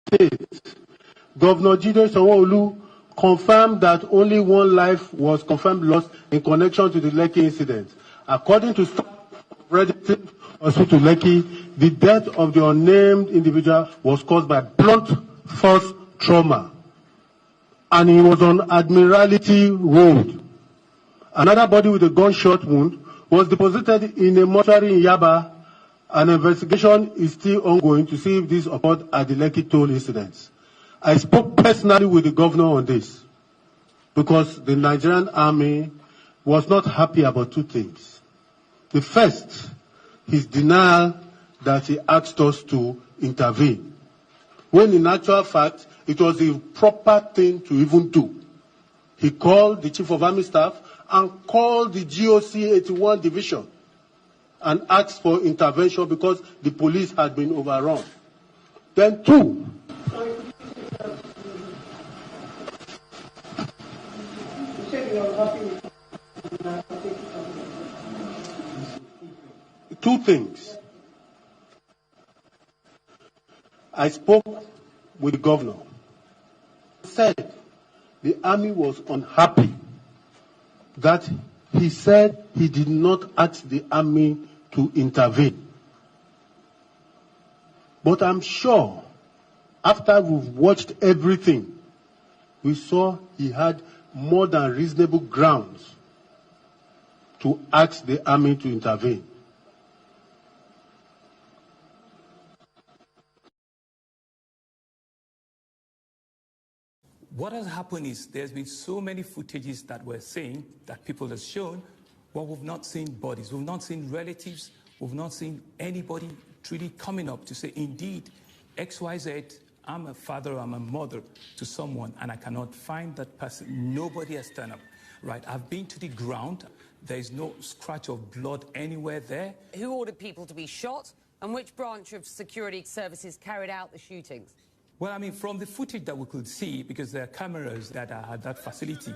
State, Governor Jide Sanwo confirmed that only one life was confirmed lost in connection to the Lekki incident. According to staff of Regency Hospital Lekki, the death of the unnamed individual was caused by blunt force trauma, and he was on Admiralty Road. Another body with a gunshot wound was deposited in a mortuary in Yaba. An investigation is still ongoing to see if this occurred at the Lekki toll incidents. I spoke personally with the governor on this because the Nigerian army was not happy about two things. The first, his denial that he asked us to intervene, when in actual fact, it was the proper thing to even do. He called the Chief of Army Staff and called the GOC 81 Division and asked for intervention because the police had been overrun. Then two, two things. I spoke with the governor. He said the army was unhappy that he said he did not ask the army to intervene. But I'm sure after we've watched everything, we saw he had more than reasonable grounds to ask the army to intervene. What has happened is there's been so many footages that we're seeing, that people have shown, but we've not seen bodies, we've not seen relatives, we've not seen anybody truly coming up to say, indeed, XYZ, I'm a father, I'm a mother to someone, and I cannot find that person. Nobody has turned up, right? I've been to the ground. There's no scratch of blood anywhere there. Who ordered people to be shot, and which branch of security services carried out the shootings? Well, I mean, from the footage that we could see, because there are cameras that are at that facility.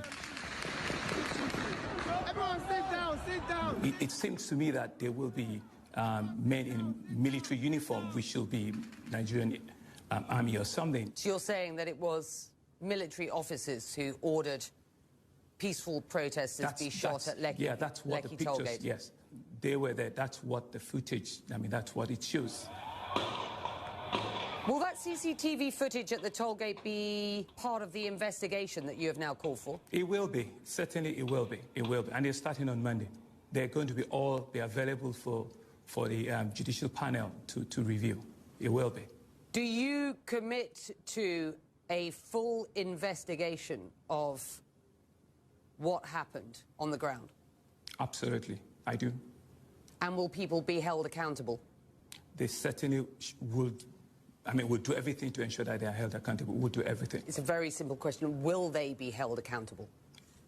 Everyone sit down, sit down. It seems to me that there will be men in military uniform, which will be Nigerian army or something. So you're saying that it was military officers who ordered peaceful protesters to be shot at Lekki? Yeah, that's what Lekki the pictures, tollgate. yes. They were there. That's what the footage, I mean, that's what it shows. Will that CCTV footage at the tollgate be part of the investigation that you have now called for? It will be. Certainly it will be. It will be. And they're starting on Monday. They're going to be available for the judicial panel to review. It will be. Do you commit to a full investigation of what happened on the ground? Absolutely. I do. And will people be held accountable? They certainly would. I mean, we'll do everything to ensure that they are held accountable. We'll do everything. It's a very simple question. Will they be held accountable?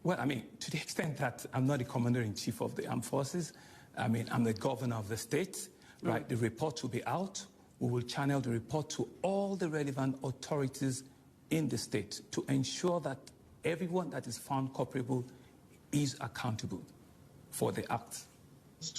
Well, I mean, to the extent that I'm not the commander-in-chief of the armed forces, I mean, I'm the governor of the state, right? The report will be out. We will channel the report to all the relevant authorities in the state to ensure that everyone that is found culpable is accountable for the act.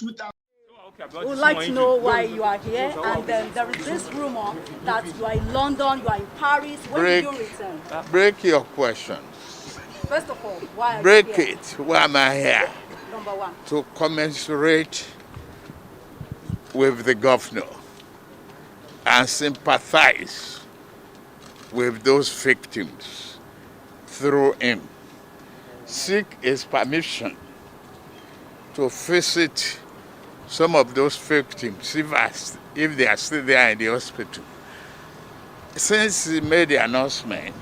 We would like to know why you are here, and then there is this rumor that you are in London, you are in Paris. When did you return? Break your questions. First of all, why are Break you here? it. Why am I here? Number one. To commensurate with the governor and sympathize with those victims through him. Seek his permission to visit some of those victims if they are still there in the hospital. Since he made the announcement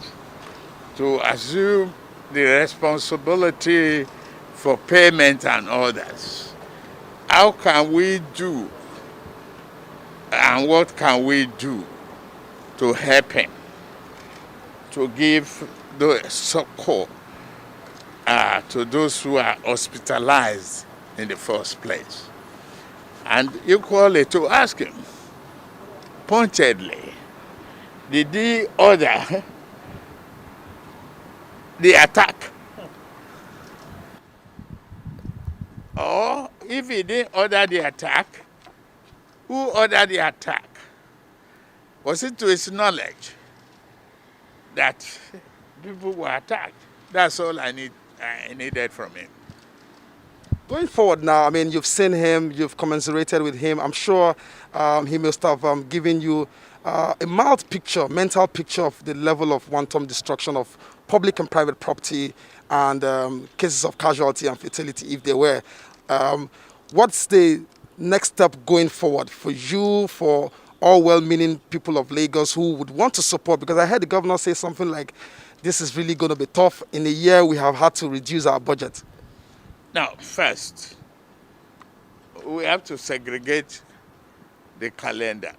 to assume the responsibility for payment and others, how can we do and what can we do to help him, to give the succor to those who are hospitalized in the first place? And equally to ask him, pointedly, did he order the attack? Or if he didn't order the attack, who ordered the attack? Was it to his knowledge? that people were attacked. That's all I needed from him. Going forward now, I mean, you've seen him, you've commiserated with him. I'm sure he must have given you a mild picture, mental picture of the level of wanton destruction of public and private property and cases of casualty and fatality, if there were. What's the next step going forward for you, for all well-meaning people of Lagos who would want to support? Because I heard the governor say something like, this is really going to be tough. In a year, we have had to reduce our budget. Now, first, we have to segregate the calendar.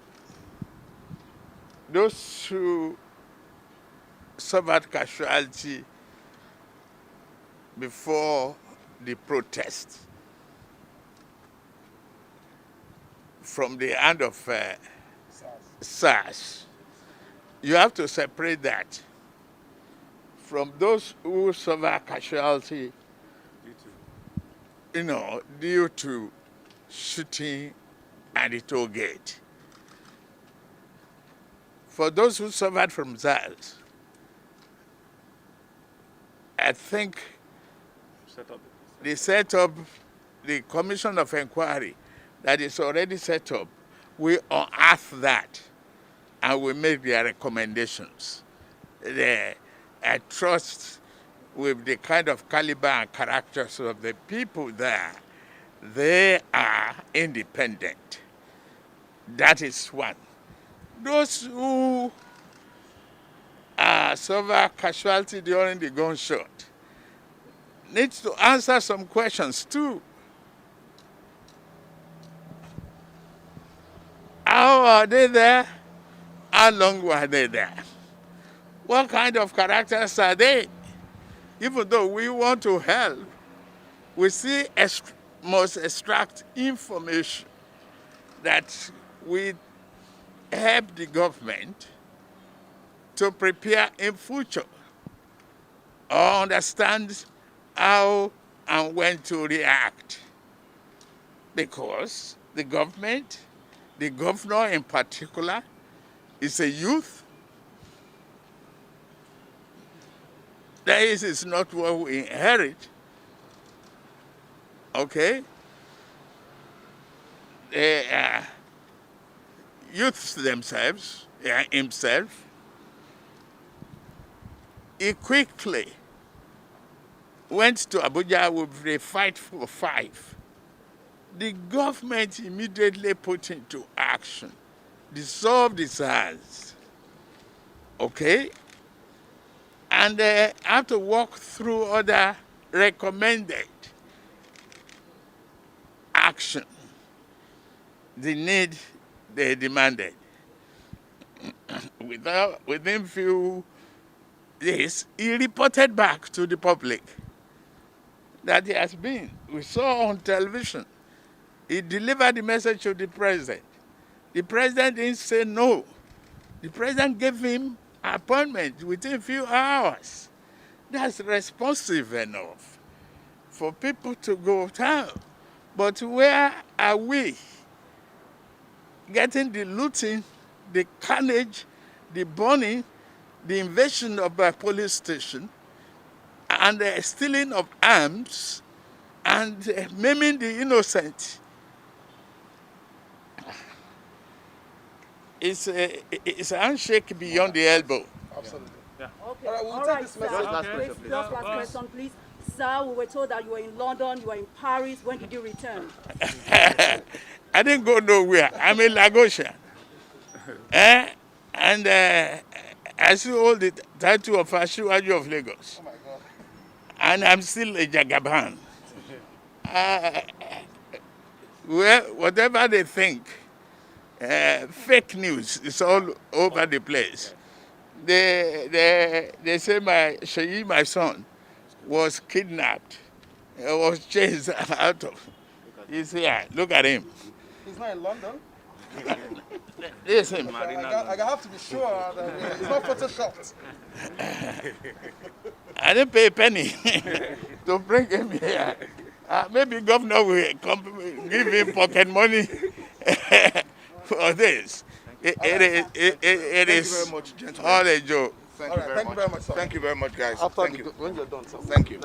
Those who suffered casualty before the protest from the hand of SARS, you have to separate that from those who suffer casualty, due to shooting at the toll gate. For those who suffered from SARS, I think they set up the Commission of Inquiry that is already set up. We unearth that and we make their recommendations. I trust with the kind of caliber and characters of the people there, they are independent. That is one. Those who suffer casualty during the gunshot need to answer some questions too. How are they there? How long were they there? What kind of characters are they? Even though we want to help, we still must extract information that we help the government to prepare in future or understand how and when to react. Because the government, the governor in particular, is a youth. This is not what we inherit. Okay? They are youths themselves, himself. He quickly went to Abuja with a fight for 5. The government immediately put into action, dissolved the SARS. Okay? And they have to walk through other recommended action, the need they demanded. Within few days, he reported back to the public that he has been. We saw on television. He delivered the message to the president. The president didn't say no. The president gave him an appointment within a few hours. That's responsive enough for people to go down. But where are we getting the looting, the carnage, the burning, the invasion of a police station, and the stealing of arms, and maiming the innocent? It's a handshake beyond the elbow. Absolutely. Okay. All right, we'll All take right, this sir. message. Just last question, please. Sir, we were told that you were in London, you were in Paris. When did you return? I didn't go nowhere. I'm in Lagos. And I still hold the title of Asiwaju of Lagos. Oh my God. And I'm still a Jagaban. Well, whatever they think, fake news is all over the place. They say Sheyi, my son, was kidnapped. He was chased out of. He's here. Look at him. He's not in London. Listen, I have to be sure that it's not photoshopped. I didn't pay a penny to bring him here. Maybe governor will give him pocket money for this. It is very much, gentlemen. all a joke. Thank you very much. Thank you very much, guys. After Thank you. when you're done, sir. Thank you.